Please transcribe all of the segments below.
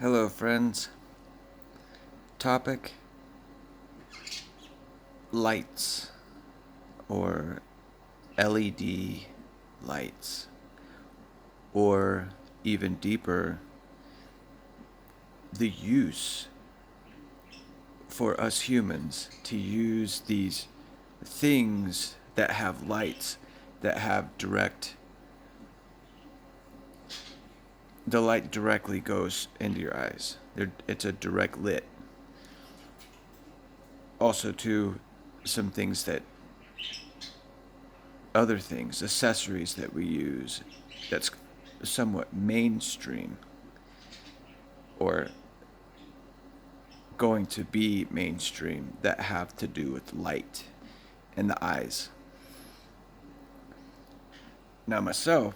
Hello, friends. Topic: lights or LED lights, or even deeper, the use for us humans to use these things that have lights, that have the light directly goes into your eyes. It's a direct lit. Also, to some things that other things, accessories that we use that's somewhat mainstream or going to be mainstream that have to do with light and the eyes. Now, myself,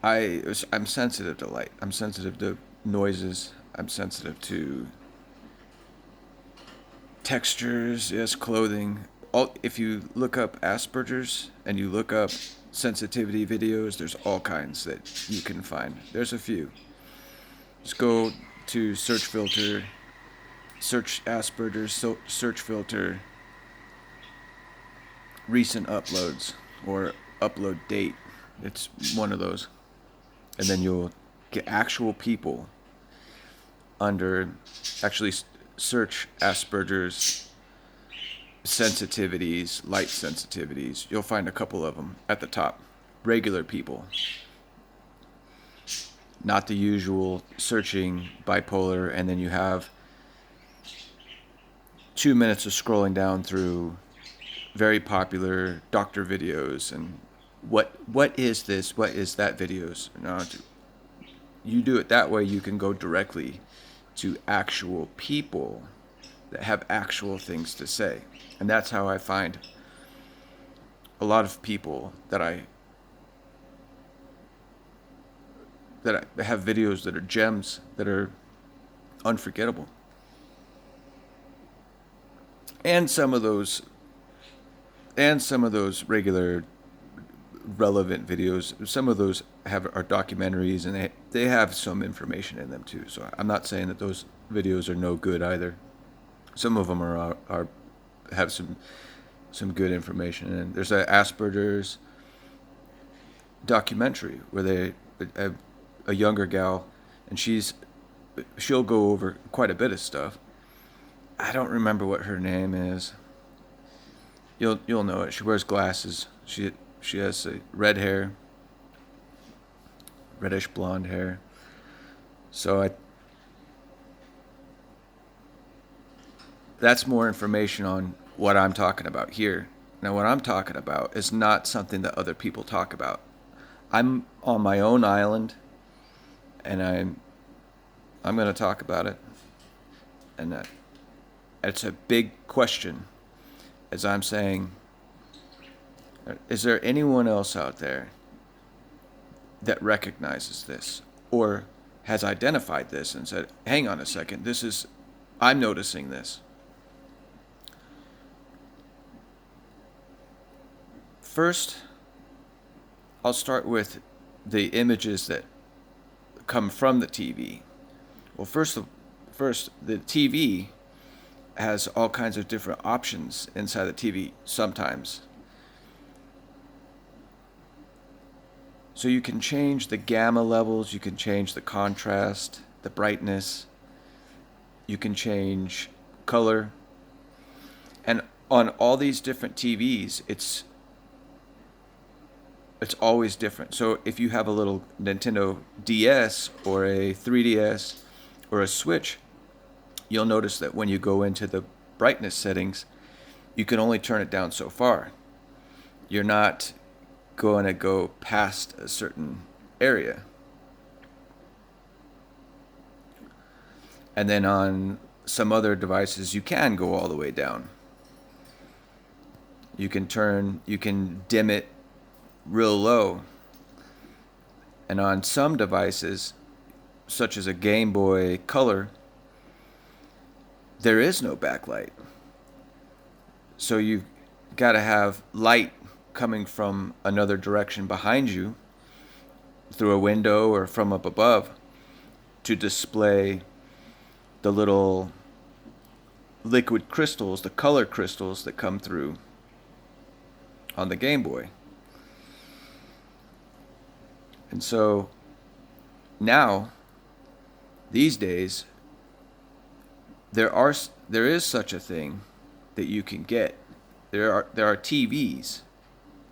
I'm sensitive to light. I'm sensitive to noises. I'm sensitive to textures, yes, clothing. If you look up Asperger's and you look up sensitivity videos, there's all kinds that you can find. There's a few. Just go to search filter, search Asperger's, search filter, recent uploads or upload date. It's one of those. And then you'll get actual people under, actually search Asperger's sensitivities, light sensitivities. You'll find a couple of them at the top. Regular people. Not the usual searching bipolar, and then you have 2 minutes of scrolling down through very popular doctor videos and what is this, what is that videos. No, you do it that way, you can go directly to actual people that have actual things to say. And that's how I find a lot of people that I have videos that are gems, that are unforgettable. And some of those regular relevant videos, some of those are documentaries, and they have some information in them too. So I'm not saying that those videos are no good either. Some of them are have some good information. And there's a Asperger's documentary where a younger gal, and she'll go over quite a bit of stuff. I don't remember what her name is. You'll know it. She wears glasses. She has red hair, reddish blonde hair. So that's more information on what I'm talking about here. Now, what I'm talking about is not something that other people talk about. I'm on my own island, and I'm going to talk about it. And it's a big question, as I'm saying. Is there anyone else out there that recognizes this or has identified this and said, hang on a second, I'm noticing this? First, I'll start with the images that come from the TV. Well, first, the TV has all kinds of different options inside the TV sometimes. So you can change the gamma levels, you can change the contrast, the brightness, you can change color. And on all these different TVs, it's always different. So if you have a little Nintendo DS or a 3DS or a Switch, you'll notice that when you go into the brightness settings, you can only turn it down so far. You're not going to go past a certain area. And then on some other devices, you can go all the way down. You can dim it real low. And on some devices, such as a Game Boy Color, there is no backlight. So you've got to have light coming from another direction behind you through a window or from up above to display the little liquid crystals, the color crystals that come through on the Game Boy. And so now, these days, there is such a thing that you can get. There are TVs,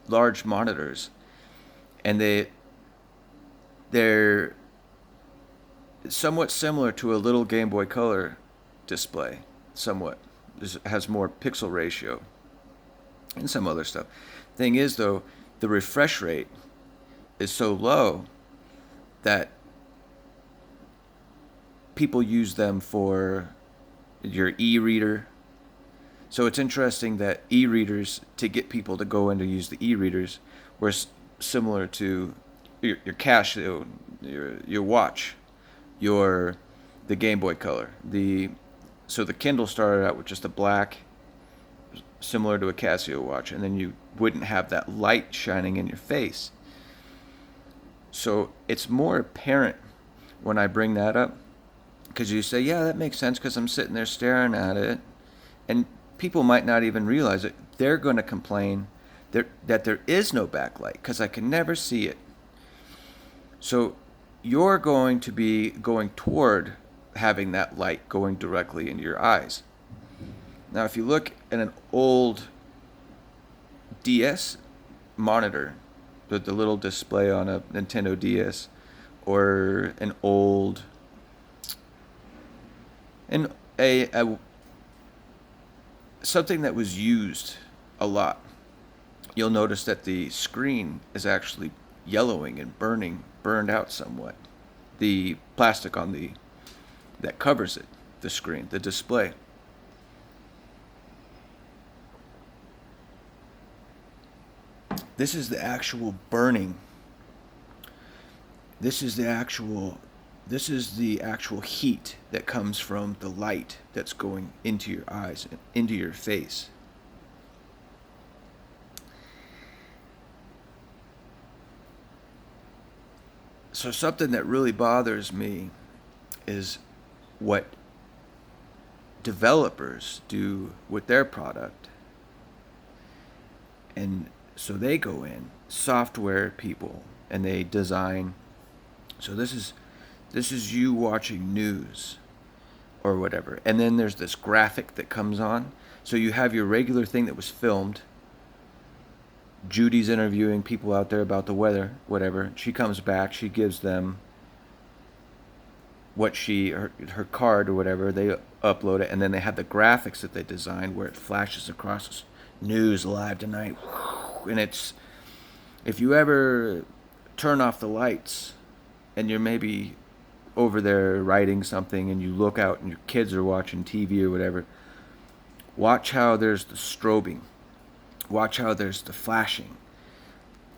large monitors, and they're somewhat similar to a little Game Boy Color display. Somewhat, it has more pixel ratio and some other stuff. Thing is, though, the refresh rate is so low that people use them for your e-reader. So it's interesting that e-readers, to get people to go in to use the e-readers, were similar to your Casio, your watch, the Game Boy Color. So the Kindle started out with just a black, similar to a Casio watch, and then you wouldn't have that light shining in your face. So it's more apparent when I bring that up, because you say, yeah, that makes sense because I'm sitting there staring at it. And people might not even realize it. They're going to complain that there is no backlight because I can never see it. So you're going to be going toward having that light going directly into your eyes. Now, if you look at an old DS monitor, the little display on a Nintendo DS, or an old, and a something that was used a lot, you'll notice that the screen is actually yellowing and burned out somewhat. The plastic on that covers it, the screen, the display. This is the actual burning. This is the actual heat that comes from the light that's going into your eyes and into your face. So something that really bothers me is what developers do with their product. And so they go in, software people, and they design. So this is you watching news or whatever. And then there's this graphic that comes on. So you have your regular thing that was filmed. Judy's interviewing people out there about the weather, whatever. She comes back, she gives them her card or whatever. They upload it, and then they have the graphics that they designed where it flashes across news live tonight. And it's, if you ever turn off the lights and you're maybe over there writing something and you look out and your kids are watching TV or whatever, watch how there's the strobing. Watch how there's the flashing.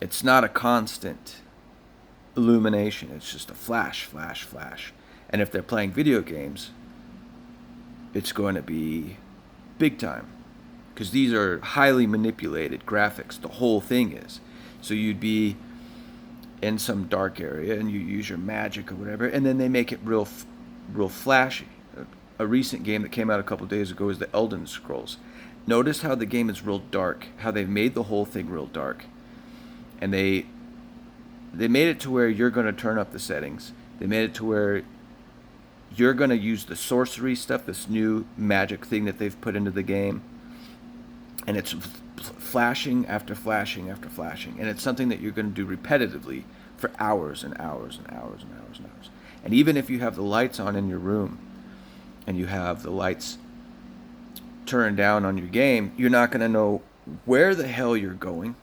It's not a constant illumination. It's just a flash, flash, flash. And if they're playing video games, it's going to be big time. Because these are highly manipulated graphics. The whole thing is. So you'd be in some dark area and you use your magic or whatever, and then they make it real flashy. A recent game that came out a couple days ago is the Elden Scrolls. Notice how the game is real dark, how they've made the whole thing real dark. And they made it to where you're going to turn up the settings. They made it to where you're going to use the sorcery stuff, this new magic thing that they've put into the game. And it's flashing after flashing after flashing. And it's something that you're going to do repetitively for hours and hours and hours and hours and hours. And even if you have the lights on in your room and you have the lights turned down on your game, you're not going to know where the hell you're going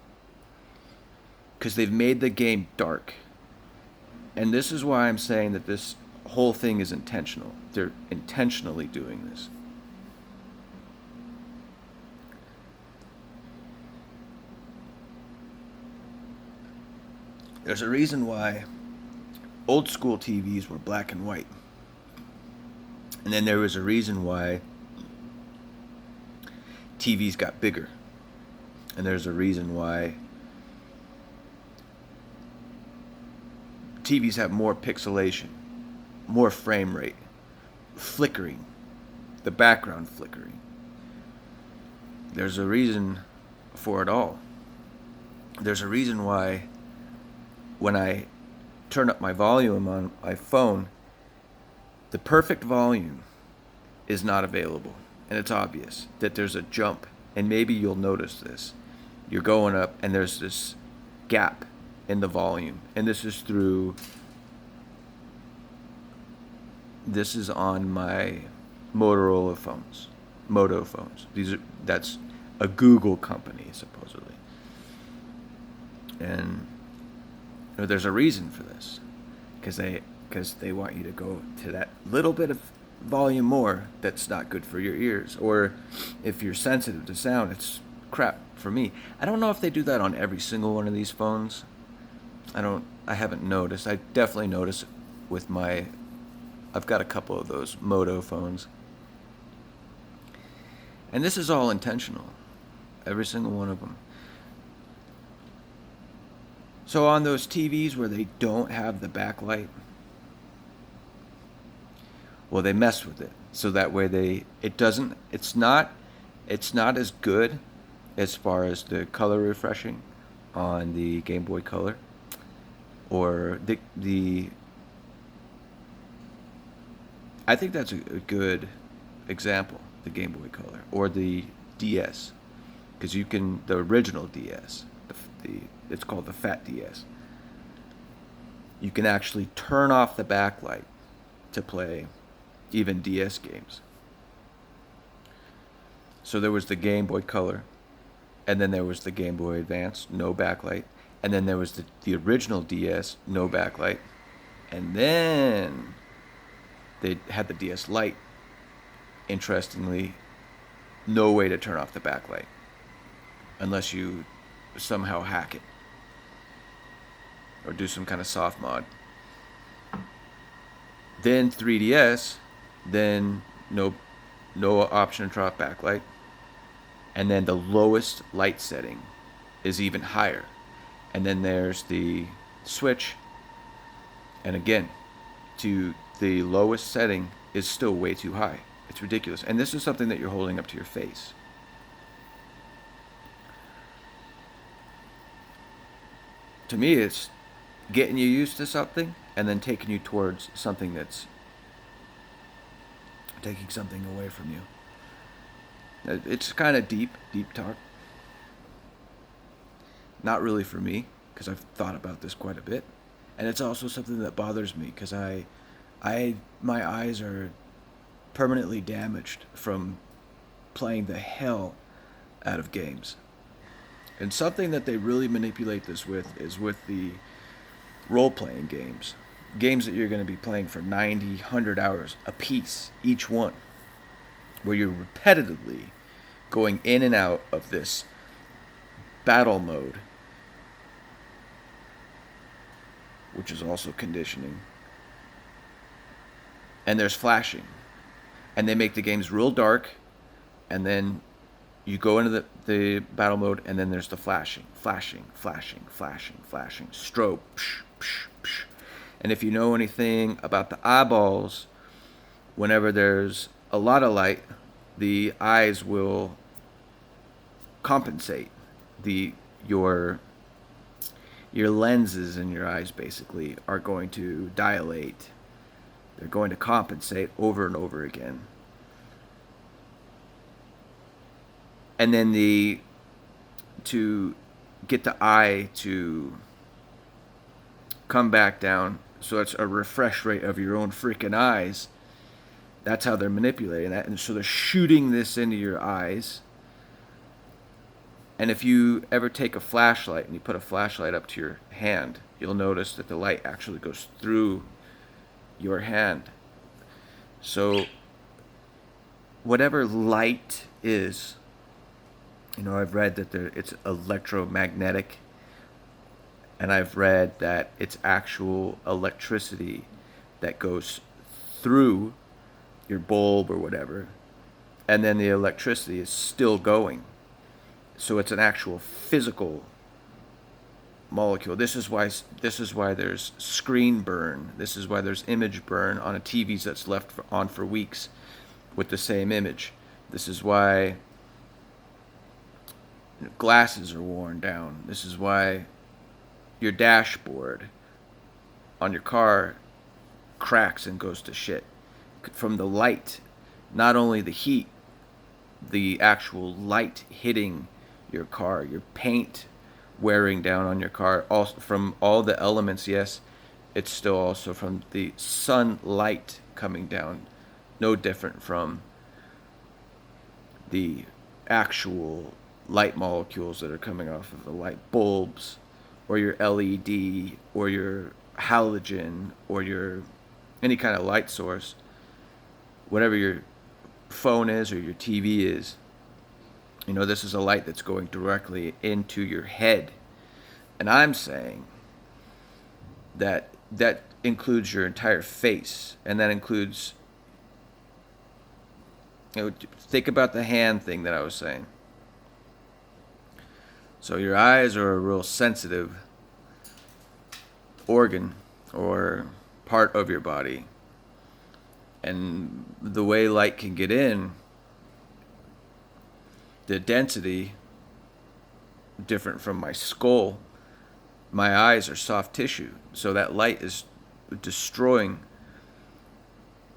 because they've made the game dark. And this is why I'm saying that this whole thing is intentional. They're intentionally doing this. There's a reason why old school TVs were black and white. And then there was a reason why TVs got bigger. And there's a reason why TVs have more pixelation, more frame rate, flickering, the background flickering. There's a reason for it all. There's a reason why when I turn up my volume on my phone, the perfect volume is not available. And it's obvious that there's a jump. And maybe you'll notice this. You're going up and there's this gap in the volume. And this is on my Motorola phones. Moto phones. That's a Google company, supposedly. And there's a reason for this. Because they want you to go to that little bit of volume more that's not good for your ears. Or if you're sensitive to sound, it's crap for me. I don't know if they do that on every single one of these phones. I haven't noticed. I definitely notice with I've got a couple of those Moto phones. And this is all intentional. Every single one of them. So on those TVs where they don't have the backlight, well, they mess with it. So that way it's not as good as far as the color refreshing on the Game Boy Color or I think that's a good example, the Game Boy Color or the DS, because the original DS, it's called the Fat DS. You can actually turn off the backlight to play even DS games. So there was the Game Boy Color, and then there was the Game Boy Advance, no backlight, and then there was the original DS, no backlight, and then they had the DS Lite. Interestingly, no way to turn off the backlight unless you somehow hack it or do some kind of soft mod. Then 3DS, then no option to turn off backlight, and then the lowest light setting is even higher, and then there's the Switch, and again, to the lowest setting is still way too high. It's ridiculous. And this is something that you're holding up to your face. To me, it's getting you used to something and then taking you towards something that's taking something away from you. It's kind of deep talk. Not really for me, because I've thought about this quite a bit. And it's also something that bothers me, because my eyes are permanently damaged from playing the hell out of games. And something that they really manipulate this with is with the role-playing games. Games that you're going to be playing for 90, 100 hours a piece, each one. Where you're repetitively going in and out of this battle mode, which is also conditioning. And there's flashing. And they make the games real dark, and then you go into the battle mode, and then there's the flashing, strobe, psh, psh, psh. And if you know anything about the eyeballs, whenever there's a lot of light, the eyes will compensate. Your lenses in your eyes basically are going to dilate. They're going to compensate over and over again. And then to get the eye to come back down, so it's a refresh rate of your own freaking eyes. That's how they're manipulating that. And so they're shooting this into your eyes. And if you ever take a flashlight and you put a flashlight up to your hand, you'll notice that the light actually goes through your hand. So whatever light is, I've read that it's electromagnetic, and I've read that it's actual electricity that goes through your bulb or whatever, and then the electricity is still going. So it's an actual physical molecule. This is why there's screen burn. This is why there's image burn on a TV that's left on for weeks with the same image. This is why glasses are worn down. This is why your dashboard on your car cracks and goes to shit from the light. Not only the heat, the actual light hitting your car, your paint wearing down on your car, also from all the elements. Yes, it's still also from the sunlight coming down, no different from the actual light molecules that are coming off of the light bulbs or your LED or your halogen or your any kind of light source, whatever your phone is or your TV is. This is a light that's going directly into your head. And I'm saying that that includes your entire face, and that includes, think about the hand thing that I was saying. So your eyes are a real sensitive organ or part of your body. And the way light can get in, the density, different from my skull, my eyes are soft tissue. So that light is destroying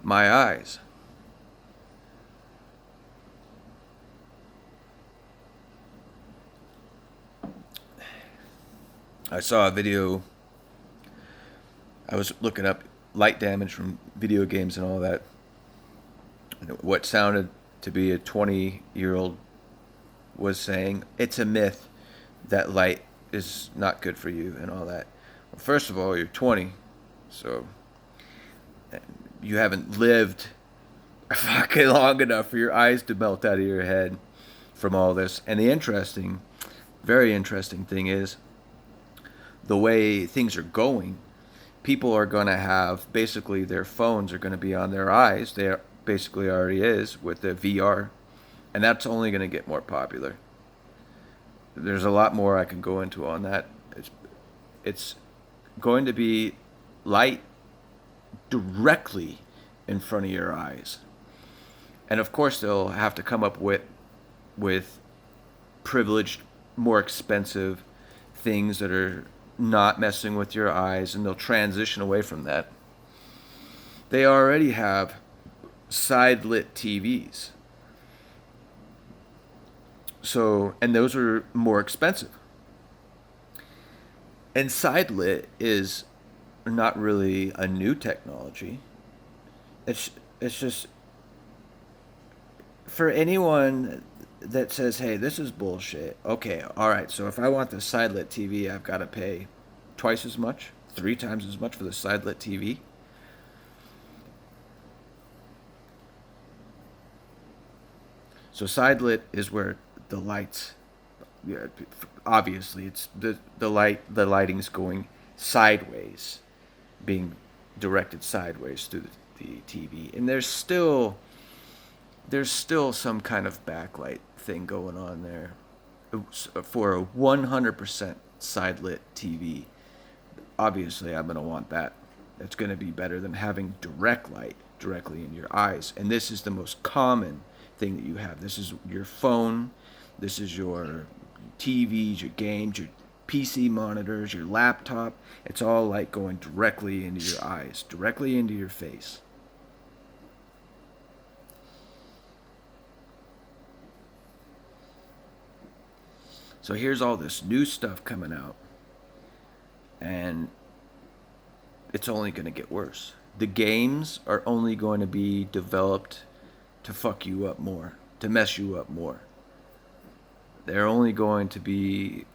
my eyes. I saw a video. I was looking up light damage from video games and all that. What sounded to be a 20-year-old was saying it's a myth that light is not good for you and all that. Well, first of all, you're 20, so you haven't lived fucking long enough for your eyes to melt out of your head from all this. And the very interesting thing is the way things are going. People are going to have, basically their phones are going to be on their eyes. They basically already is with the VR. And that's only going to get more popular. There's a lot more I can go into on that. It's going to be light directly in front of your eyes. And of course they'll have to come up with privileged, more expensive things that are not messing with your eyes, and they'll transition away from that. They already have side-lit TVs. So, and those are more expensive. And side-lit is not really a new technology. It's just for anyone that says, hey, this is bullshit. Okay, all right, so if I want the side-lit TV, I've got to pay twice as much, 3 times as much for the side-lit TV. So side-lit is where the lights, obviously, it's the lighting's going sideways, being directed sideways through the TV. And there's still some kind of backlight thing going on there for a 100% side-lit TV. Obviously, I'm going to want that. It's going to be better than having direct light directly in your eyes. And this is the most common thing that you have. This is your phone. This is your TVs, your games, your PC monitors, your laptop. It's all light going directly into your eyes, directly into your face. So here's all this new stuff coming out, and it's only going to get worse. The games are only going to be developed to fuck you up more, to mess you up more. They're only going to be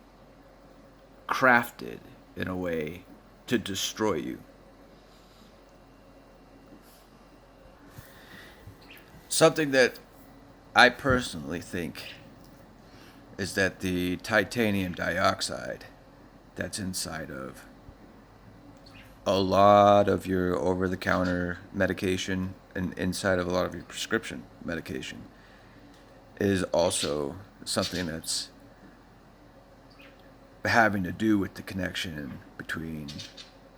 crafted in a way to destroy you. Something that I personally think is that the titanium dioxide that's inside of a lot of your over-the-counter medication and inside of a lot of your prescription medication is also something that's having to do with the connection between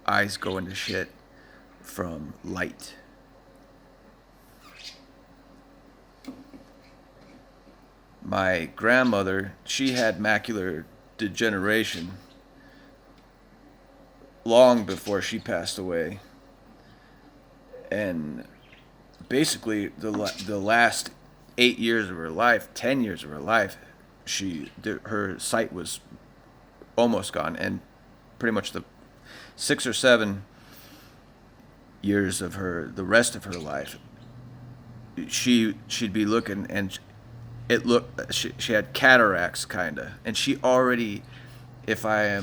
eyes going to shit from light. My grandmother, she had macular degeneration long before she passed away. And basically, the last 8 years of her life, 10 years of her life, her sight was almost gone, and pretty much the 6 or 7 years of the rest of her life, she'd be looking, and she had cataracts kinda, and she already, if I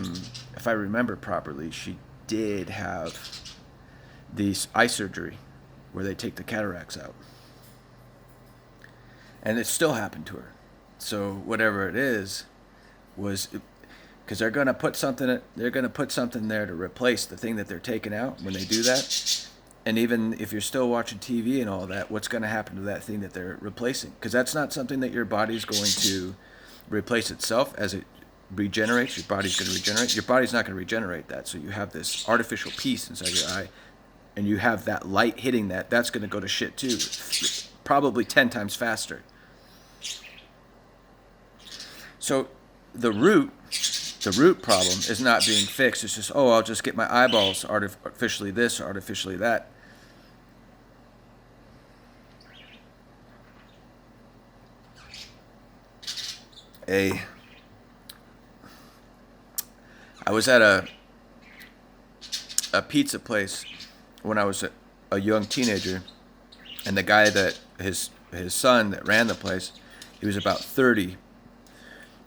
remember properly, she did have the eye surgery where they take the cataracts out, and it still happened to her. So whatever it is, was because they're gonna put something there to replace the thing that they're taking out when they do that. And even if you're still watching TV and all that, what's going to happen to that thing that they're replacing? Because that's not something that your body's going to replace itself as it regenerates. Your body's going to regenerate. Your body's not going to regenerate that. So you have this artificial piece inside your eye, and you have that light hitting that. That's going to go to shit too, probably 10 times faster. So the root problem is not being fixed. It's just, I'll just get my eyeballs artificially this or artificially that. I was at a pizza place when I was a young teenager, and the guy that his son that ran the place, he was about 30,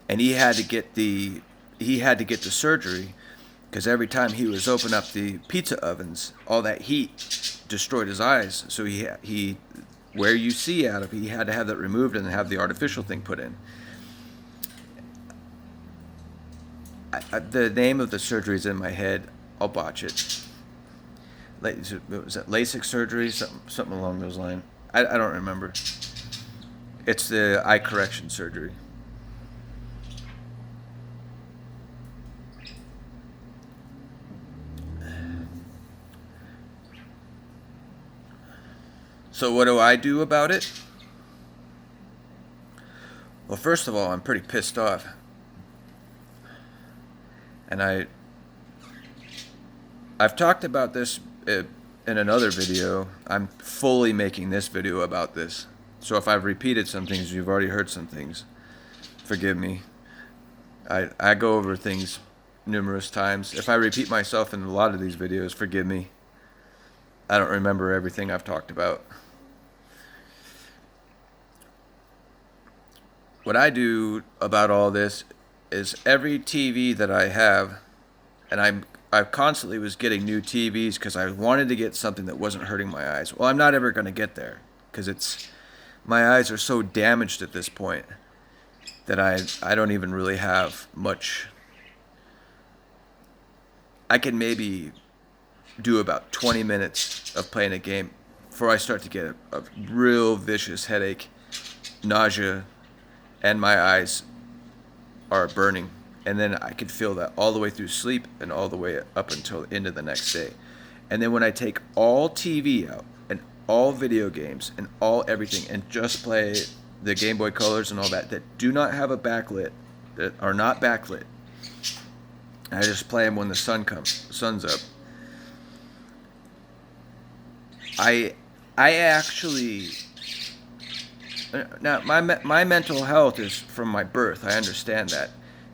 and he had to get the surgery because every time he was open up the pizza ovens, all that heat destroyed his eyes. So he where you see out of, he had to have that removed and have the artificial thing put in. The name of the surgery is in my head. I'll botch it. Was that LASIK surgery? Something along those lines. I don't remember. It's the eye correction surgery. So what do I do about it? Well, first of all, I'm pretty pissed off. And I've talked about this in another video. I'm fully making this video about this. So if I've repeated some things, you've already heard some things, forgive me. I go over things numerous times. If I repeat myself in a lot of these videos, forgive me. I don't remember everything I've talked about. What I do about all this is every TV that I have, and I constantly was getting new TVs because I wanted to get something that wasn't hurting my eyes. Well, I'm not ever going to get there because my eyes are so damaged at this point that I don't even really have much. I can maybe do about 20 minutes of playing a game before I start to get a real vicious headache, nausea, and my eyes are burning. And then I could feel that all the way through sleep and all the way up until the end of the next day. And then when I take all TV out and all video games and all everything and just play the Game Boy Colors and all that do not have a backlit, that are not backlit, I just play them when the sun's up. I actually, now my mental health is from my birth. I understand that.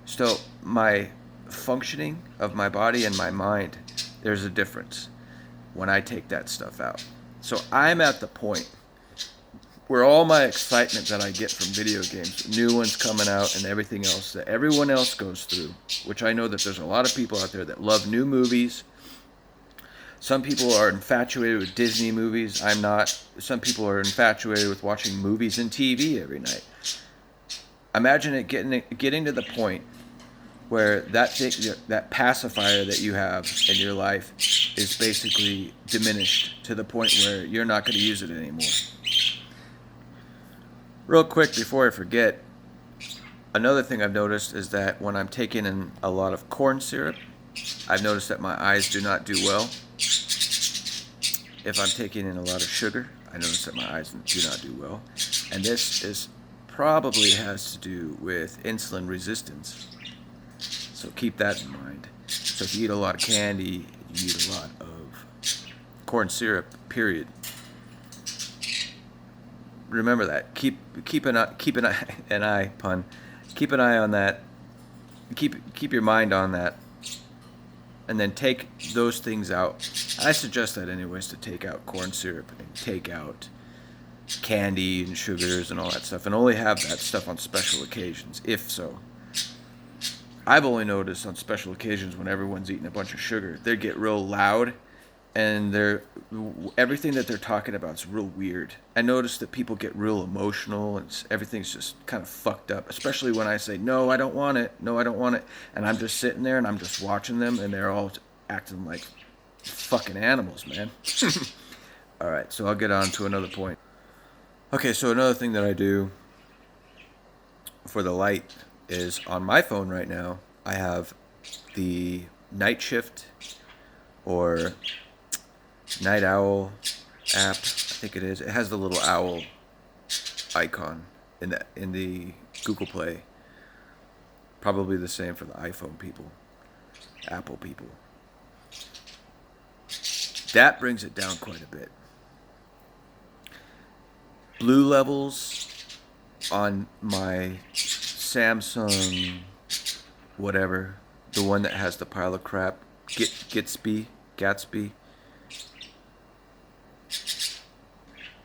So my functioning of my body and my mind, there's a difference when I take that stuff out. So I'm at the point where all my excitement that I get from video games, new ones coming out and everything else that everyone else goes through, which I know that there's a lot of people out there that love new movies. Some people are infatuated with Disney movies. I'm not. Some people are infatuated with watching movies and TV every night. Imagine it getting to the point where that pacifier that you have in your life is basically diminished to the point where you're not going to use it anymore. Real quick before I forget, Another thing I've noticed is that when I'm taking in a lot of corn syrup, I've noticed that my eyes do not do well. If I'm taking in a lot of sugar, I notice that my eyes do not do well. And this is probably has to do with insulin resistance. So keep that in mind. So if you eat a lot of candy, you eat a lot of corn syrup, period. Remember that. Keep an eye pun. Keep an eye on that. Keep your mind on that. And then take those things out. I suggest that anyways, to take out corn syrup and take out candy and sugars and all that stuff, and only have that stuff on special occasions, if so. I've only noticed on special occasions when everyone's eating a bunch of sugar, they get real loud, and everything that they're talking about is real weird. I notice that people get real emotional, and everything's just kind of fucked up. Especially when I say, "No, I don't want it. No, I don't want it," and I'm just sitting there and I'm just watching them, and they're all acting like fucking animals, man. All right, so I'll get on to another point. Okay, so another thing that I do for the light is on my phone right now, I have the night shift or night owl app. I think it is. It has the little owl icon in the Google Play. Probably the same for the iPhone people, Apple people. That brings it down quite a bit. Blue levels on my Samsung, whatever, the one that has the pile of crap, Gatsby.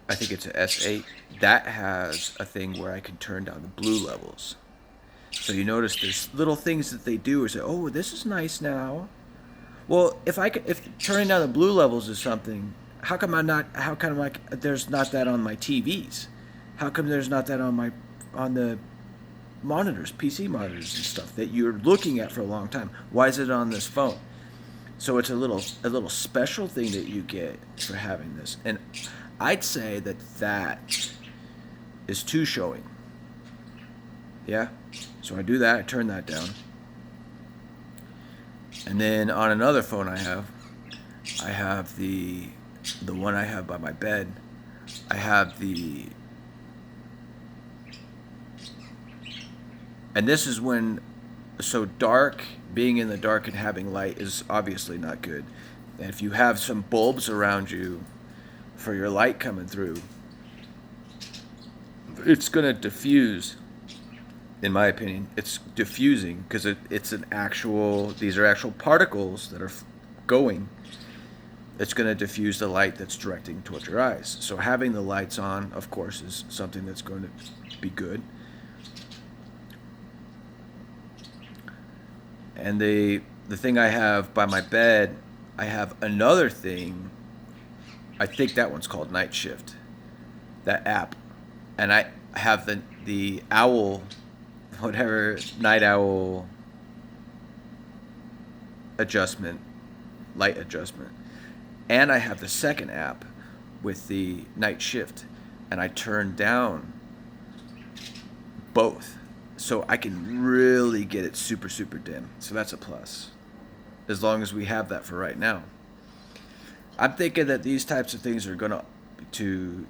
I think it's an S8. That has a thing where I can turn down the blue levels. So you notice there's little things that they do, or say, "Oh, this is nice now." Well, if turning down the blue levels is something, how come there's not that on my TVs? How come there's not that on the monitors, PC monitors and stuff that you're looking at for a long time? Why is it on this phone? So it's a little special thing that you get for having this. And I'd say that is too showing. Yeah? So I do that, I turn that down. And then on another phone I have the one I have by my bed. I have and this is when, so dark, being in the dark and having light is obviously not good. And if you have some bulbs around you for your light coming through, it's going to diffuse. In my opinion, it's diffusing because these are actual particles that are going. It's going to diffuse the light that's directing towards your eyes. So having the lights on, of course, is something that's going to be good. And the thing I have by my bed, I have another thing. I think that one's called Night Shift, that app. And I have the owl, whatever, night owl adjustment, light adjustment. And I have the second app with the Night Shift. And I turn down both. So I can really get it super, super dim. So that's a plus. As long as we have that for right now. I'm thinking that these types of things are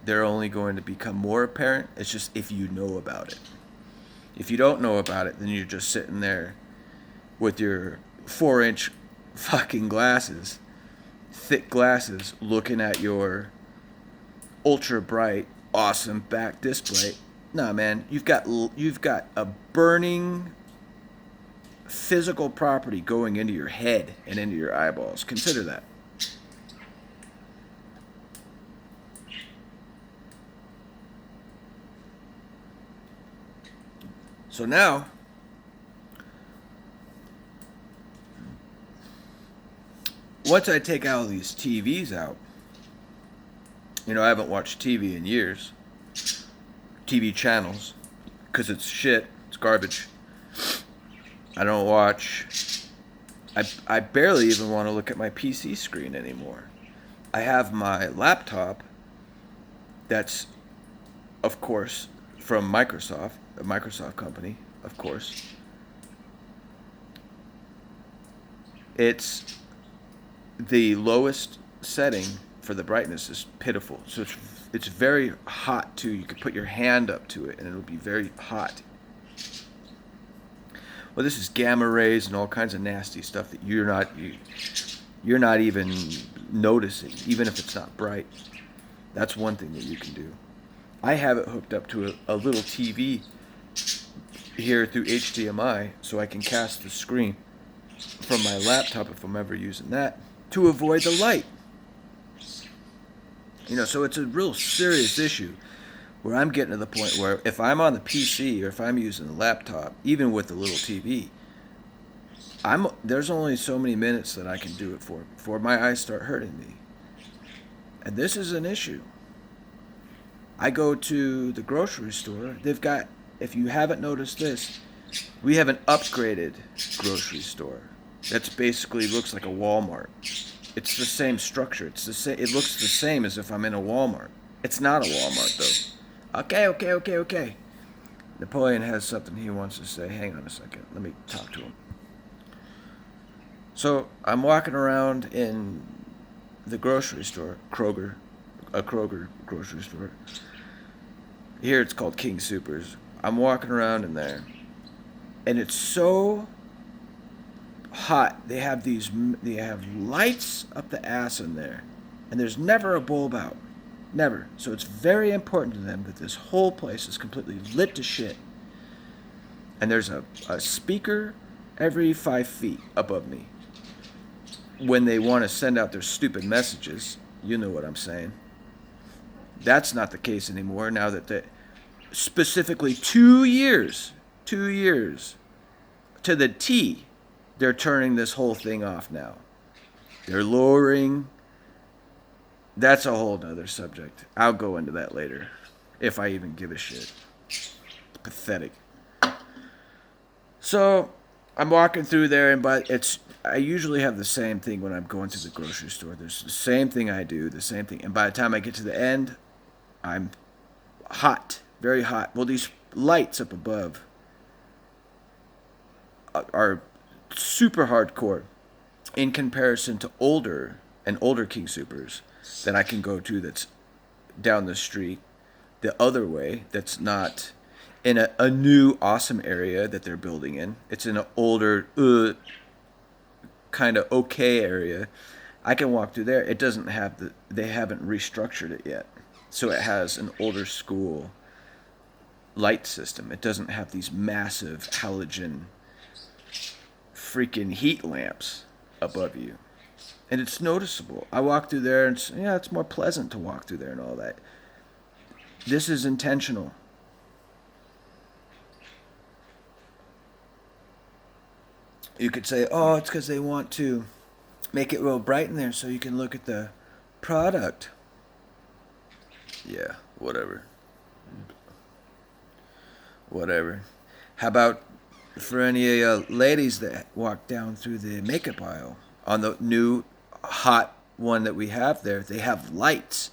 they're only going to become more apparent. It's just if you know about it. If you don't know about it, then you're just sitting there with your 4-inch fucking glasses, thick glasses, looking at your ultra bright, awesome back display. Nah, man, you've got a burning physical property going into your head and into your eyeballs. Consider that. So now, once I take all these TVs out, I haven't watched TV in years. TV channels, because it's shit, it's garbage. I don't watch. I barely even want to look at my PC screen anymore. I have my laptop that's, of course, from Microsoft, a Microsoft company, of course. It's the lowest setting for the brightness is pitiful. So it's very hot too. You could put your hand up to it and it'll be very hot. Well, this is gamma rays and all kinds of nasty stuff that you're not even noticing, even if it's not bright. That's one thing that you can do. I have it hooked up to a little TV here through HDMI so I can cast the screen from my laptop if I'm ever using that to avoid the light. So it's a real serious issue where I'm getting to the point where if I'm on the PC or if I'm using the laptop, even with the little TV, there's only so many minutes that I can do it for before my eyes start hurting me. And this is an issue. I go to the grocery store. They've got, if you haven't noticed this, we have an upgraded grocery store. That's basically looks like a Walmart. It's the same structure. It looks the same as if I'm in a Walmart. It's not a Walmart though. Okay. Napoleon has something he wants to say. Hang on a second. Let me talk to him. So I'm walking around in the grocery store, a Kroger grocery store. Here it's called King Soopers. I'm walking around in there, and it's so hot. They have lights up the ass in there, and there's never a bulb out, never. So it's very important to them that this whole place is completely lit to shit. And there's a speaker every 5 feet above me. When they want to send out their stupid messages, you know what I'm saying. That's not the case anymore now that specifically 2 years to the T, they're turning this whole thing off now. They're lowering. That's a whole nother subject. I'll go into that later, if I even give a shit. It's pathetic. So I'm walking through there, I usually have the same thing when I'm going to the grocery store. There's the same thing I do, the same thing. And by the time I get to the end, I'm hot, very hot. Well, these lights up above are super hardcore in comparison to older King Soopers that I can go to that's down the street the other way, that's not in a new awesome area that they're building in. It's in an older kind of okay area. I can walk through there. It doesn't have they haven't restructured it yet. So it has an older school light system. It doesn't have these massive halogen freaking heat lamps above you. And it's noticeable. I walk through there and it's more pleasant to walk through there and all that. This is intentional. You could say, it's because they want to make it real bright in there so you can look at the product. Yeah, whatever. How about for any ladies that walk down through the makeup aisle on the new hot one that we have there, they have lights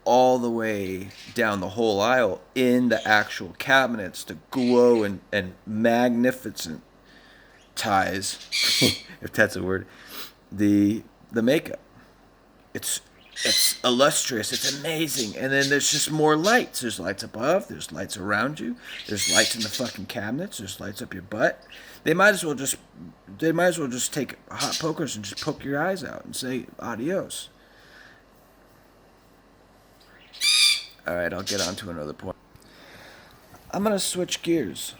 all the way down the whole aisle in the actual cabinets to glow and magnificent ties, if that's a word, the makeup. It's illustrious. It's amazing. And then there's just more lights. There's lights above. There's lights around you. There's lights in the fucking cabinets. There's lights up your butt. They might as well just take hot pokers and just poke your eyes out and say adios. All right, I'll get on to another point. I'm gonna switch gears.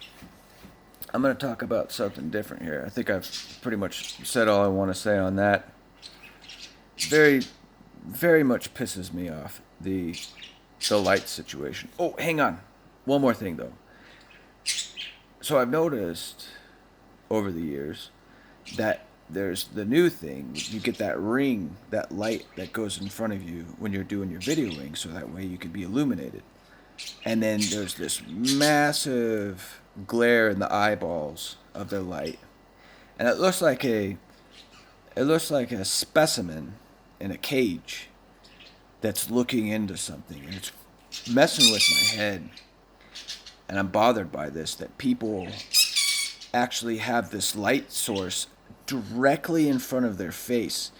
I'm going to talk about something different here. I think I've pretty much said all I want to say on that. Very, very much pisses me off, the light situation. Oh, hang on. One more thing, though. So I've noticed over the years that there's the new thing. You get that ring, that light that goes in front of you when you're doing your videoing, so that way you can be illuminated. And then there's this massive glare in the eyeballs of the light, and it looks like a specimen in a cage that's looking into something, and it's messing with my head. and I'm bothered by this, that people actually have this light source directly in front of their face.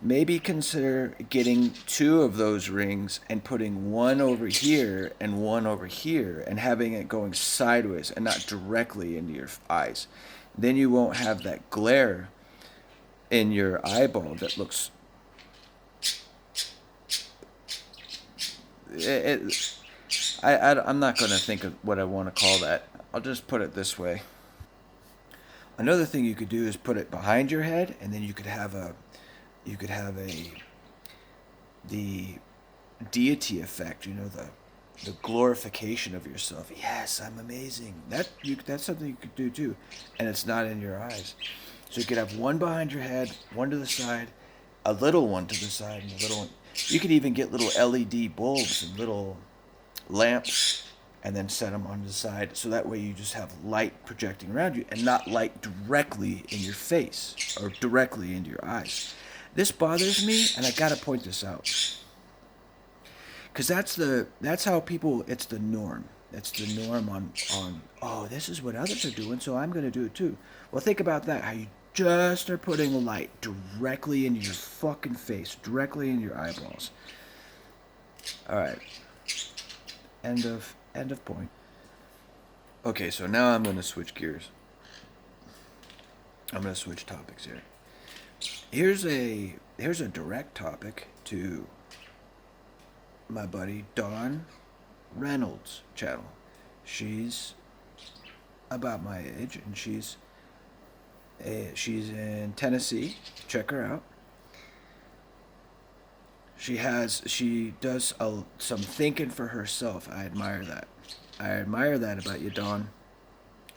Maybe consider getting two of those rings and putting one over here and one over here and having it going sideways and not directly into your eyes. Then you won't have that glare in your eyeball that looks it, I'm not going to think of what I want to call that. I'll just put it this way. Another thing you could do is put it behind your head, and then you could have the deity effect. You know, the glorification of yourself. Yes, I'm amazing. That's something you could do too, and it's not in your eyes. So you could have one behind your head, one to the side, a little one to the side, and a little one. You could even get little LED bulbs and little lamps and then set them on the side, so that way you just have light projecting around you and not light directly in your face or directly into your eyes. This bothers me, and I gotta point this out, because that's how people. It's the norm. It's the norm on. Oh, this is what others are doing, so I'm gonna do it too. Well, think about that. How you just are putting light directly into your fucking face, directly in your eyeballs. All right. End of point. Okay, so now I'm going to switch gears. I'm going to switch topics here. Here's a direct topic to my buddy Dawn Reynolds' channel. She's about my age, and she's in Tennessee. Check her out. She does some thinking for herself. I admire that. I admire that about you, Dawn.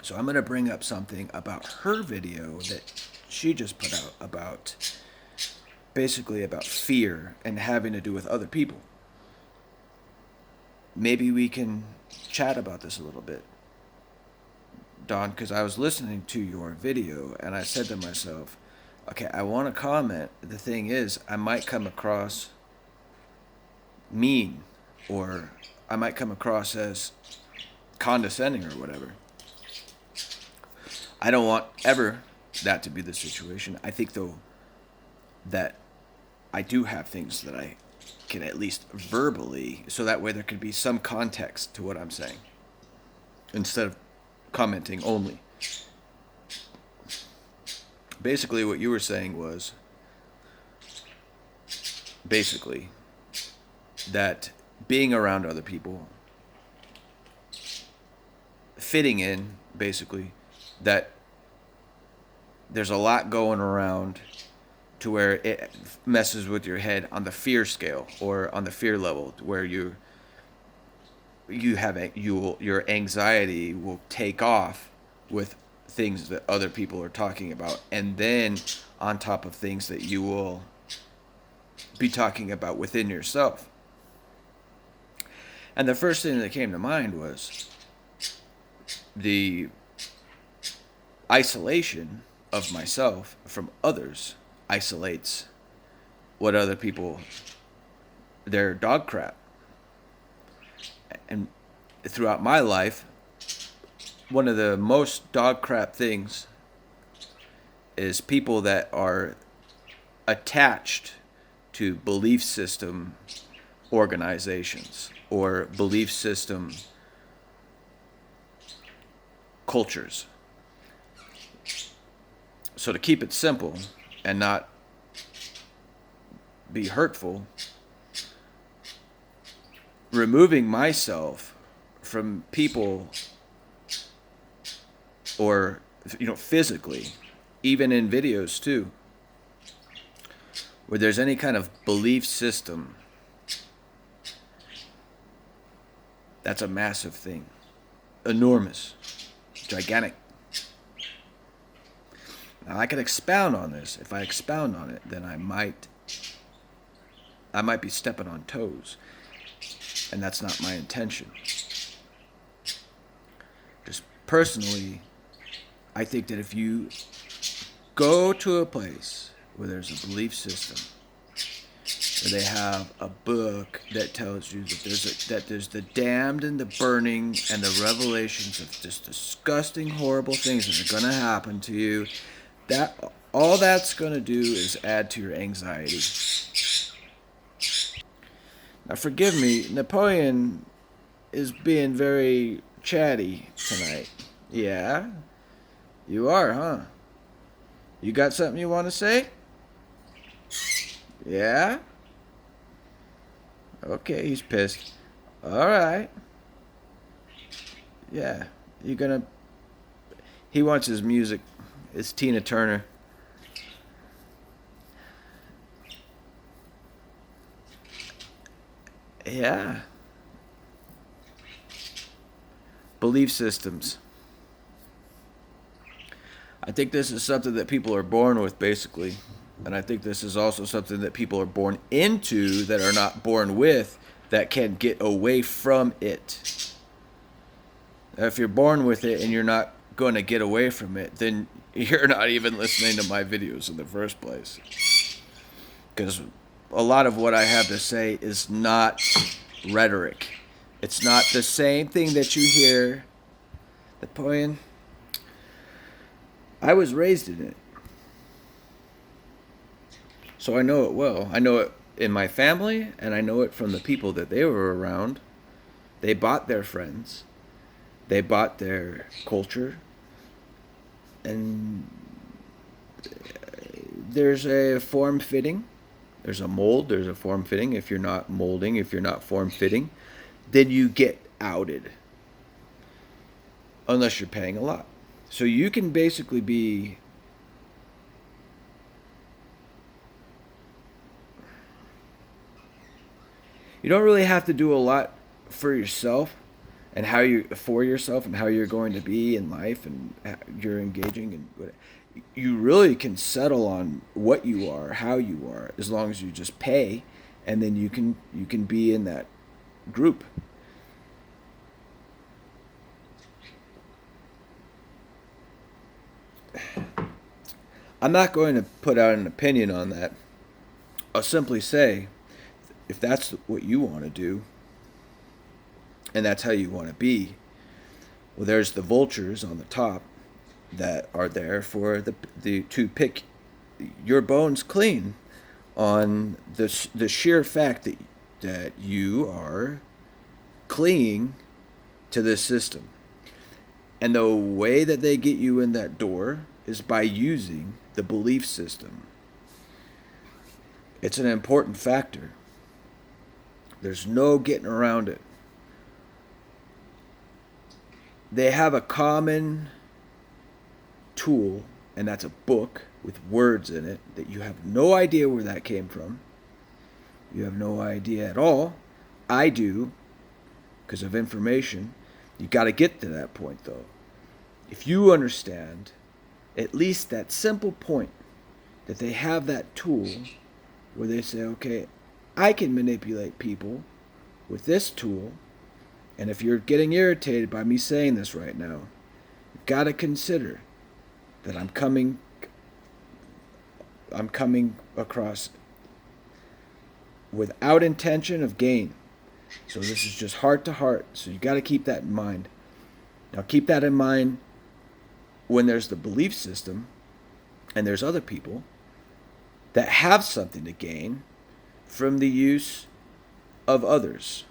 So I'm going to bring up something about her video that she just put out about, basically about fear and having to do with other people. Maybe we can chat about this a little bit, Dawn, because I was listening to your video and I said to myself, okay, I want to comment. The thing is, I might come across mean, or I might come across as condescending or whatever. I don't want ever that to be the situation. I think, though, that I do have things that I can at least verbally, so that way there could be some context to what I'm saying instead of commenting only. Basically, what you were saying was basically that being around other people, fitting in, basically, that there's a lot going around to where it messes with your head on the fear scale or on the fear level, where your anxiety will take off with things that other people are talking about, and then on top of things that you will be talking about within yourself. And the first thing that came to mind was the isolation of myself from others isolates what other people, their dog crap. And throughout my life, one of the most dog crap things is people that are attached to belief system organizations or belief system cultures. So to keep it simple and not be hurtful, removing myself from people, or physically, even in videos too, where there's any kind of belief system, that's a massive thing. Enormous. Gigantic. Now I could expound on this. If I expound on it, then I might be stepping on toes. And that's not my intention. Just personally, I think that if you go to a place where there's a belief system They have a book that tells you that there's the damned and the burning and the revelations of just disgusting, horrible things that are going to happen to you. That all that's going to do is add to your anxiety. Now, forgive me, Napoleon is being very chatty tonight. Yeah, you are, huh? You got something you want to say? Yeah? Okay, he's pissed. All right. Yeah, you gonna. He wants his music. It's Tina Turner. Yeah. Belief systems. I think this is something that people are born with, basically. And I think this is also something that people are born into that are not born with that can get away from it. If you're born with it and you're not going to get away from it, then you're not even listening to my videos in the first place. Because a lot of what I have to say is not rhetoric. It's not the same thing that you hear. The point. I was raised in it. So I know it well. I know it in my family, and I know it from the people that they were around. They bought their friends. They bought their culture. And there's a form fitting. There's a mold. There's a form fitting. If you're not molding, if you're not form fitting, then you get outed. Unless you're paying a lot. So you can basically be you don't really have to do a lot for yourself and how you for yourself and how you're going to be in life and you're engaging and you really can settle on what you are, how you are, as long as you just pay, and then you can be in that group. I'm not going to put out an opinion on that. I'll simply say, if that's what you want to do, and that's how you want to be, well, there's the vultures on the top that are there for the to pick your bones clean on the sheer fact that you are clinging to this system. And the way that they get you in that door is by using the belief system. It's an important factor. There's no getting around it. They have a common tool, and that's a book with words in it that you have no idea where that came from. You have no idea at all. I do, because of information. You got to get to that point, though. If you understand at least that simple point that they have that tool where they say, okay, I can manipulate people with this tool. And if you're getting irritated by me saying this right now, you've got to consider that I'm coming across without intention of gain. So this is just heart to heart. So you got to keep that in mind. Now keep that in mind when there's the belief system and there's other people that have something to gain from the use of others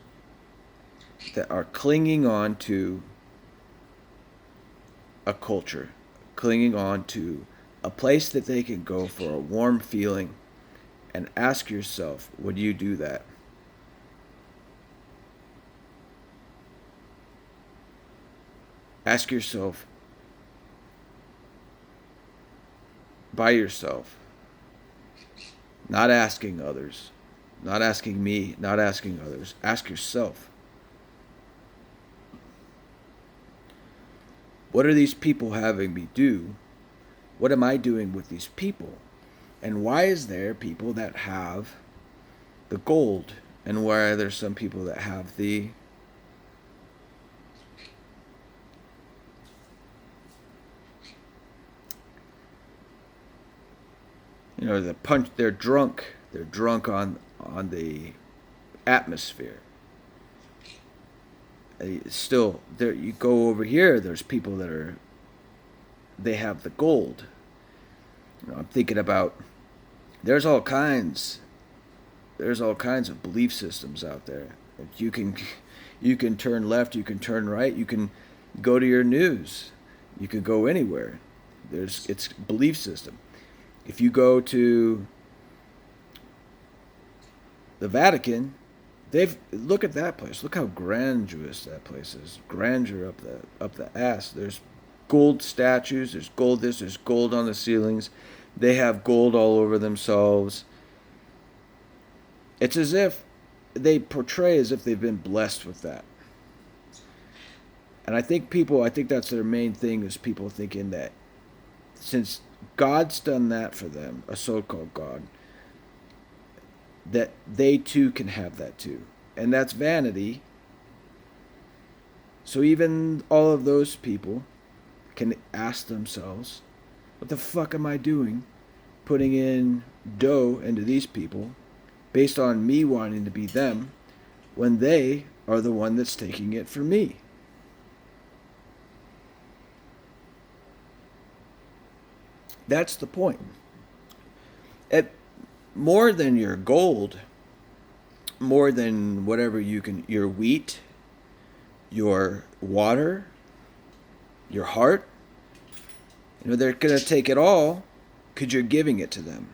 that are clinging on to a culture, clinging on to a place that they can go for a warm feeling, and ask yourself, would you do that? Ask yourself by yourself, not asking others, not asking me, not asking others. Ask yourself, what are these people having me do? What am I doing with these people? And why is there people that have the gold? And why are there some people that have the the punch? They're drunk. They're drunk on the atmosphere. Still, there you go over here. There's people that are they have the gold. I'm thinking about there's all kinds there's all kinds of belief systems out there. You can turn left, you can turn right, you can go to your news, you can go anywhere. It's belief system. If you go to the Vatican, they've look at that place. Look how grandiose that place is. Grandeur up the ass. There's gold statues. There's gold this. There's gold on the ceilings. They have gold all over themselves. It's as if they portray as if they've been blessed with that. And I think that's their main thing is people thinking that since God's done that for them, a so-called God, that they too can have that too. And that's vanity. So even all of those people can ask themselves, what the fuck am I doing putting in dough into these people based on me wanting to be them when they are the one that's taking it for me? That's the point. It, more than your gold, more than whatever your wheat, your water, your heart, they're going to take it all because you're giving it to them.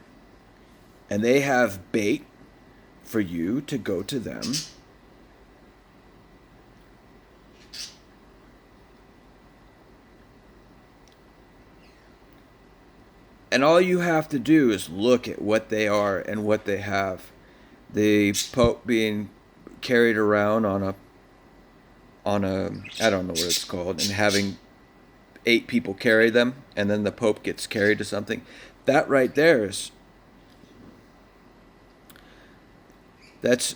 And they have bait for you to go to them. And all you have to do is look at what they are and what they have. The Pope being carried around on a I don't know what it's called, and having 8 people carry them, and then the Pope gets carried to something. That right there is that's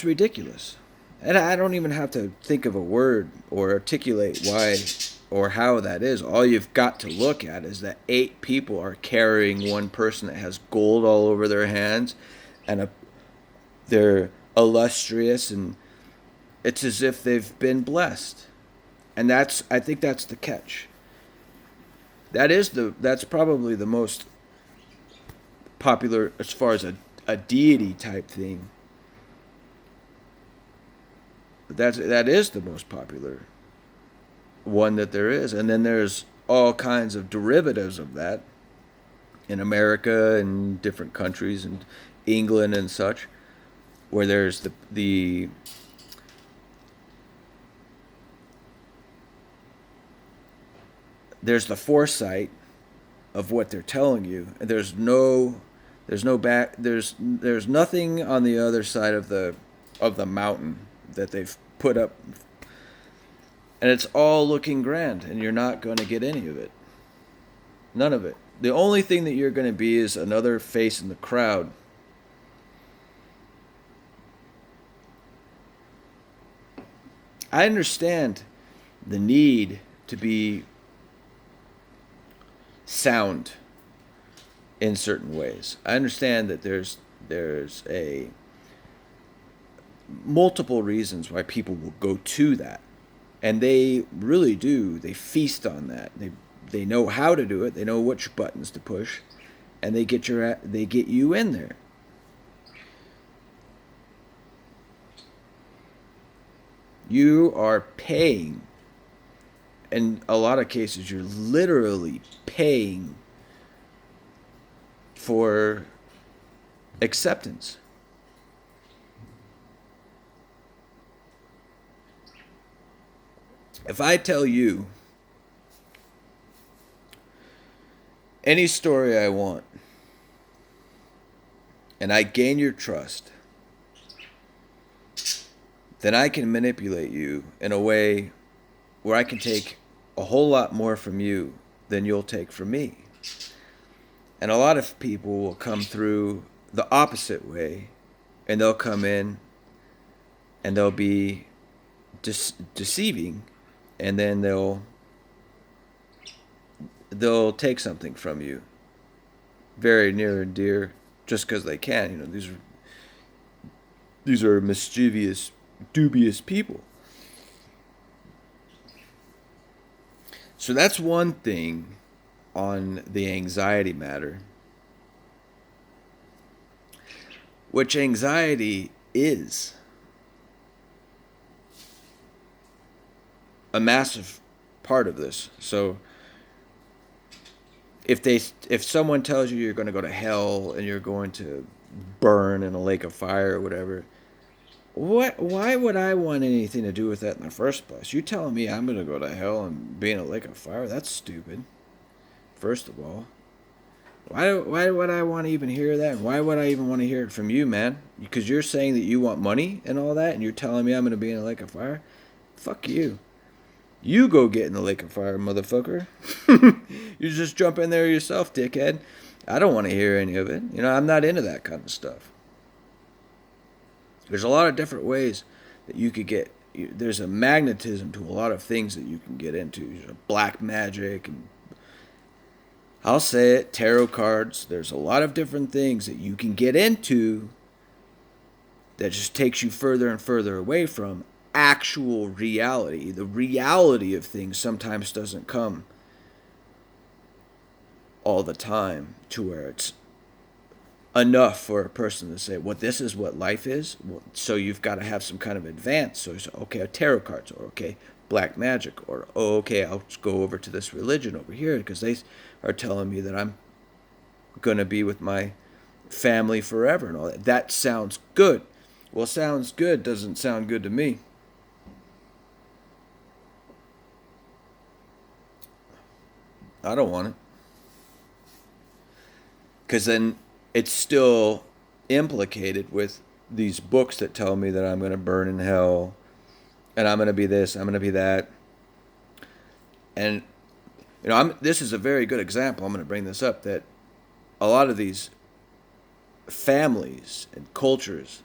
ridiculous. And I don't even have to think of a word or articulate why or how that is. All you've got to look at is that 8 people are carrying one person that has gold all over their hands, and they're illustrious, and it's as if they've been blessed. And I think that's the catch. That's probably the most popular as far as a deity type thing. That is the most popular one that there is. And then there's all kinds of derivatives of that in America and different countries and England and such, where there's there's the foresight of what they're telling you, and there's nothing on the other side of the mountain that they've put up, and it's all looking grand, and you're not going to get any of it. None of it. The only thing that you're going to be is another face in the crowd. I understand the need to be sound in certain ways. I understand that there's a multiple reasons why people will go to that, and they really do. They feast on that. They know how to do it. They know which buttons to push, and they get you in there. You are paying. In a lot of cases, you're literally paying for acceptance. If I tell you any story I want, and I gain your trust, then I can manipulate you in a way where I can take a whole lot more from you than you'll take from me. And a lot of people will come through the opposite way, and they'll come in and they'll be deceiving, and then they'll take something from you very near and dear just because they can. These are mischievous, dubious people. So that's one thing on the anxiety matter, which anxiety is a massive part of this. So if someone tells you you're going to go to hell and you're going to burn in a lake of fire or whatever, why would I want anything to do with that in the first place? You telling me I'm going to go to hell and be in a lake of fire? That's stupid. First of all, why would I want to even hear that? And why would I even want to hear it from you, man? Because you're saying that you want money and all that, and you're telling me I'm going to be in a lake of fire? Fuck you. You go get in the lake of fire, motherfucker. You just jump in there yourself, dickhead. I don't want to hear any of it. I'm not into that kind of stuff. There's a lot of different ways that you could get. There's a magnetism to a lot of things that you can get into. Black magic, and I'll say it, tarot cards. There's a lot of different things that you can get into that just takes you further and further away from actual reality. The reality of things sometimes doesn't come all the time to where it's enough for a person to say, well, this is what life is. Well, so you've got to have some kind of advance. So it's, okay, tarot cards, or okay, black magic, or okay, I'll go over to this religion over here because they are telling me that I'm going to be with my family forever and all that. That sounds good. Well, sounds good doesn't sound good to me. I don't want it. Because then it's still implicated with these books that tell me that I'm going to burn in hell and I'm going to be this, I'm going to be that. And, this is a very good example. I'm going to bring this up, that a lot of these families and cultures,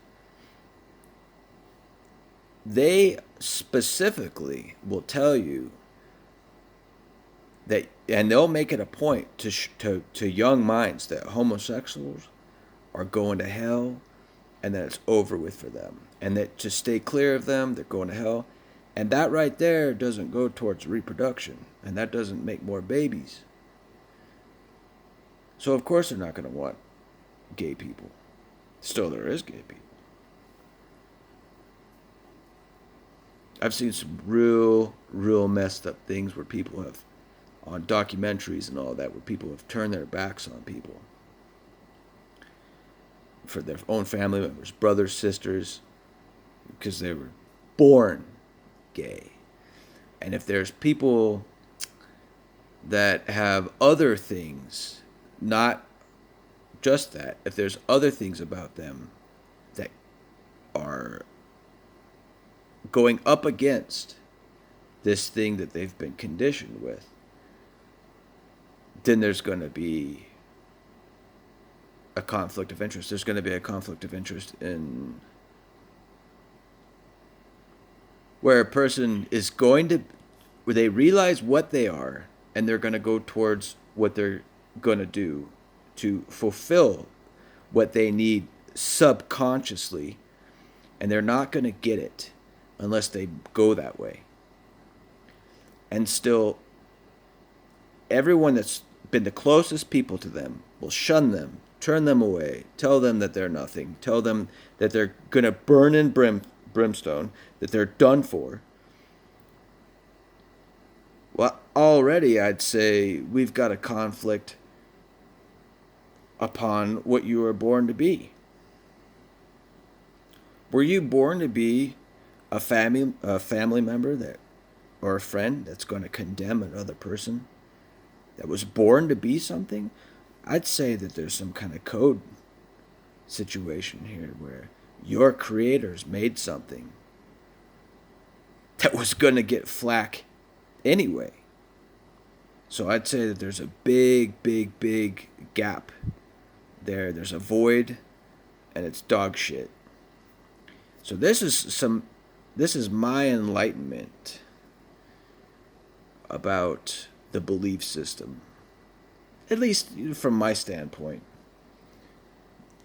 they specifically will tell you that, and they'll make it a point to young minds that homosexuals are going to hell and that it's over with for them, and that to stay clear of them, they're going to hell. And that right there doesn't go towards reproduction, and that doesn't make more babies. So of course they're not going to want gay people. Still, there is gay people. I've seen some real messed up things where people have, on documentaries and all that, where people have turned their backs on people for their own family members, brothers, sisters, because they were born gay. And if there's people that have other things, not just that, if there's other things about them that are going up against this thing that they've been conditioned with, then there's going to be a conflict of interest. There's going to be a conflict of interest in where a person is going to, where they realize what they are, and they're going to go towards what they're going to do to fulfill what they need subconsciously, and they're not going to get it unless they go that way. And still, everyone that's been the closest people to them will shun them, turn them away, tell them that they're nothing, tell them that they're going to burn in brimstone, that they're done for. Well, already I'd say we've got a conflict upon what you were born to be. Were you born to be a family member that, or a friend that's going to condemn another person that was born to be something? I'd say that there's some kind of code situation here where your creators made something that was going to get flack anyway. So I'd say that there's a big gap there. There's a void, and it's dog shit. So this is my enlightenment about the belief system, at least from my standpoint.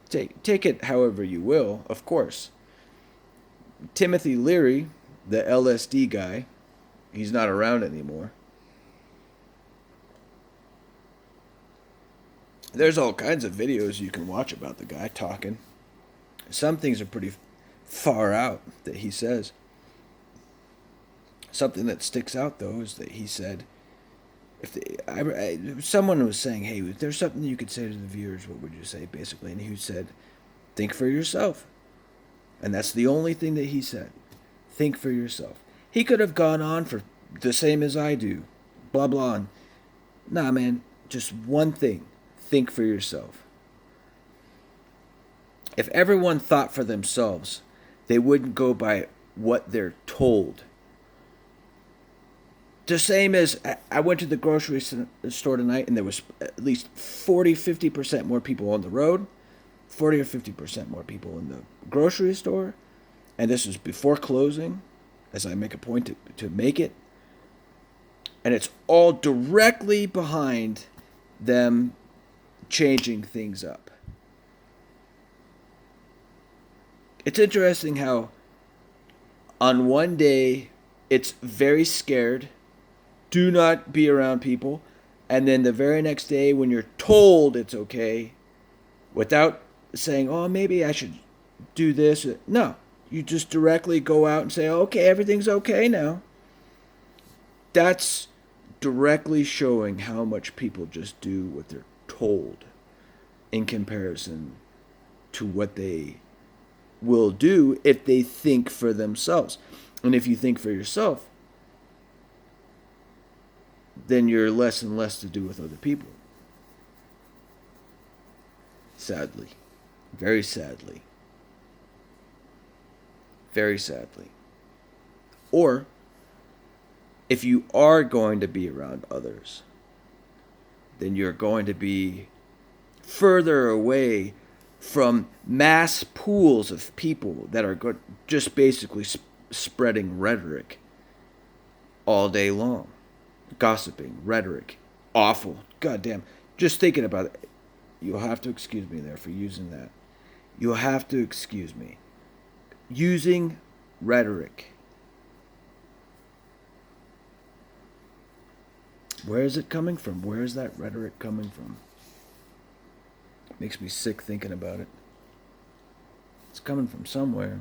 Take it however you will, of course. Timothy Leary, the LSD guy, he's not around anymore. There's all kinds of videos you can watch about the guy talking. Some things are pretty far out that he says. Something that sticks out though is that he said, someone was saying, "Hey, if there's something you could say to the viewers, what would you say?" Basically, and he said, "Think for yourself," and that's the only thing that he said. Think for yourself. He could have gone on for the same as I do, blah blah. And, nah, man, just one thing: think for yourself. If everyone thought for themselves, they wouldn't go by what they're told. The same as I went to the grocery store tonight and there was at least 40-50% more people on the road, 40 or 50% more people in the grocery store, and this was before closing, as I make a point to make it, and it's all directly behind them changing things up. It's interesting how on one day it's very scared, do not be around people, and then the very next day when you're told it's okay, without saying, oh, maybe I should do this, no, you just directly go out and say, okay, everything's okay now. That's directly showing how much people just do what they're told in comparison to what they will do if they think for themselves. And if you think for yourself, then you're less and less to do with other people. Sadly. Very sadly. Very sadly. Or, if you are going to be around others, then you're going to be further away from mass pools of people that are just basically spreading rhetoric all day long. Gossiping, rhetoric, awful, goddamn. Just thinking about it, you'll have to excuse me there for using that. You'll have to excuse me. Using rhetoric. Where is it coming from? Where is that rhetoric coming from? Makes me sick thinking about it. It's coming from somewhere.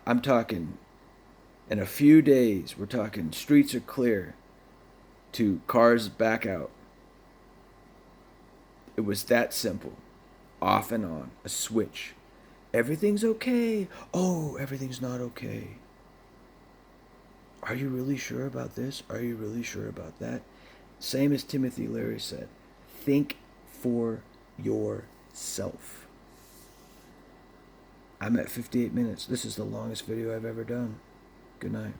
I'm talking, in a few days, we're talking streets are clear to cars back out. It was that simple. Off and on. A switch. Everything's okay. Oh, everything's not okay. Are you really sure about this? Are you really sure about that? Same as Timothy Leary said. Think for yourself. I'm at 58 minutes. This is the longest video I've ever done. Good night.